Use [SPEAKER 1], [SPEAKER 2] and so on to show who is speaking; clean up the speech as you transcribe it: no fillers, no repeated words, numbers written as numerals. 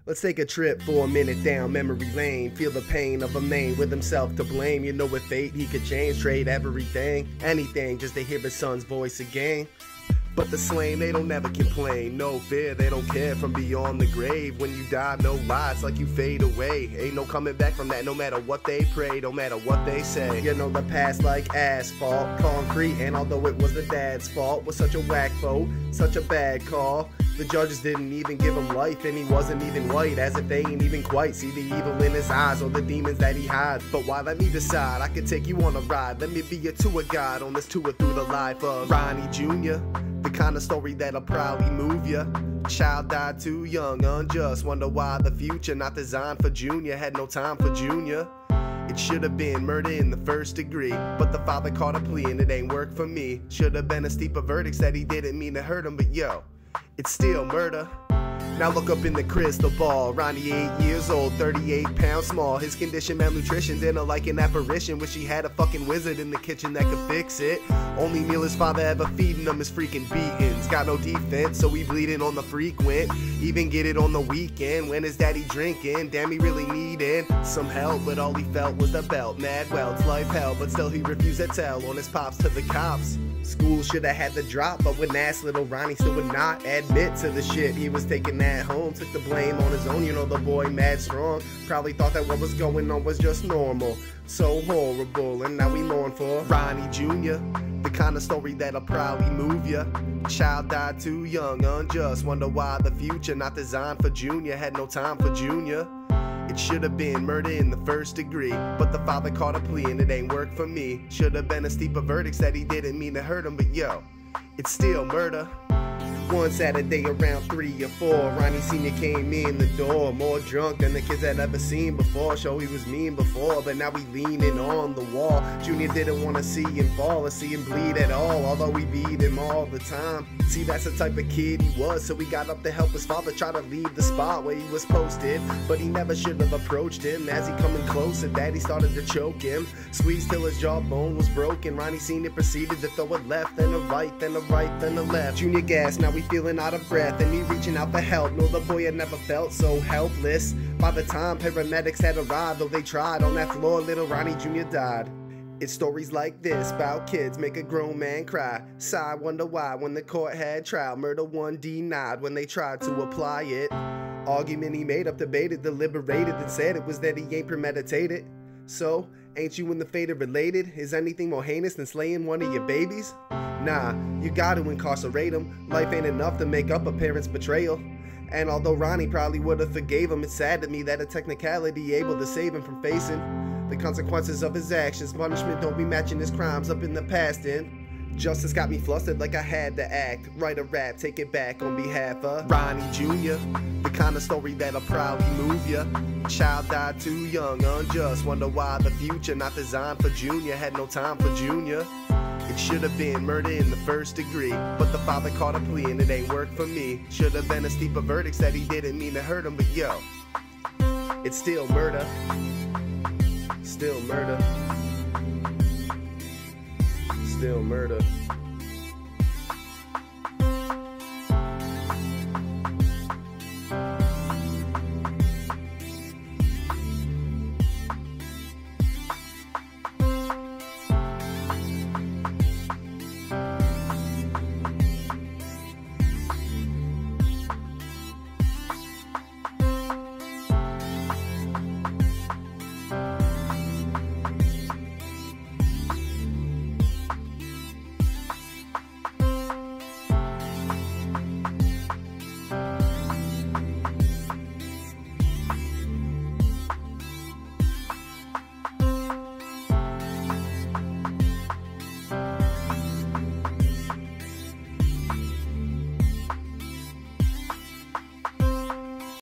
[SPEAKER 1] Let's take a trip for a minute down memory lane. Feel the pain of a man with himself to blame. You know with fate he could change, trade everything, anything, just to hear his son's voice again. But the slain, they don't ever complain. No fear, they don't care from beyond the grave. When you die, no lies, like you fade away. Ain't no coming back from that, no matter what they pray, no matter what they say. You know the past like asphalt, concrete, and although it was the dad's fault, was such a whack vote, such a bad call. The judges didn't even give him life, and he wasn't even white, as if they ain't even quite see the evil in his eyes or the demons that he hides. But why? Let me decide, I could take you on a ride. Let me be your tour guide on this tour through the life of Ronnie Jr., the kind of story that'll probably move ya. Child died too young, unjust. Wonder why the future not designed for Junior. Had no time for Junior. It should have been murder in the first degree, but the father caught a plea and it ain't work for me. Should have been a steeper verdict, said he didn't mean to hurt him, but yo, it's still murder. Now look up in the crystal ball. Ronnie 8 years old, 38 pounds small. His condition malnutrition, dinner like an apparition. Wish he had a fucking wizard in the kitchen that could fix it. Only meal his father ever feeding him is freaking beatings. Got no defense, so he bleeding on the frequent. Even get it on the weekend when his daddy drinking. Damn, he really needed some help, but all he felt was the belt. Mad welts, life hell, but still he refused to tell on his pops to the cops. School should have had the drop, but when asked, little Ronnie still would not admit to the shit he was taking at home. Took the blame on his own, you know the boy mad strong. Probably thought that what was going on was just normal. So horrible, and now we mourn for Ronnie Jr., the kind of story that'll probably move ya. Child died too young, unjust. Wonder why the future not designed for Junior. Had no time for Junior. It should have been murder in the first degree, but the father caught a plea and it ain't work for me. Should have been a steeper verdict, said he didn't mean to hurt him, but yo, it's still murder. One Saturday around 3 or 4, Ronnie Sr. came in the door, more drunk than the kids had ever seen before. Sure, he was mean before, but now we leaning on the wall. Junior didn't want to see him fall or see him bleed at all, although we beat him all the time. See, that's the type of kid he was, so we got up to help his father try to leave the spot where he was posted. But he never should have approached him. As he coming closer, Daddy started to choke him, squeezed till his jawbone was broken. Ronnie Sr. proceeded to throw it left, then a right, then a right, then a left. Junior gasped, now we feeling out of breath, and he reaching out for help. No, the boy had never felt so helpless. By the time paramedics had arrived, though they tried, on that floor little Ronnie Jr. died. It's stories like this about kids make a grown man cry. Sigh, wonder why when the court had trial. Murder one denied when they tried to apply it. Argument he made up, debated, deliberated, and said it was that he ain't premeditated. So, ain't you and the fated related? Is anything more heinous than slaying one of your babies? Nah, you gotta incarcerate him. Life ain't enough to make up a parent's betrayal. And although Ronnie probably would've forgave him, it's sad to me that a technicality able to save him from facing the consequences of his actions. Punishment don't be matching his crimes up in the past, and justice got me flustered like I had to act. Write a rap, take it back on behalf of Ronnie Jr., the kind of story that'll probably move ya. Child died too young, unjust. Wonder why the future not designed for Junior. Had no time for Junior. It should have been murder in the first degree, but the father caught a plea and it ain't work for me. Should have been a steeper verdict, said he didn't mean to hurt him, but yo, it's still murder. Still murder. Still murder.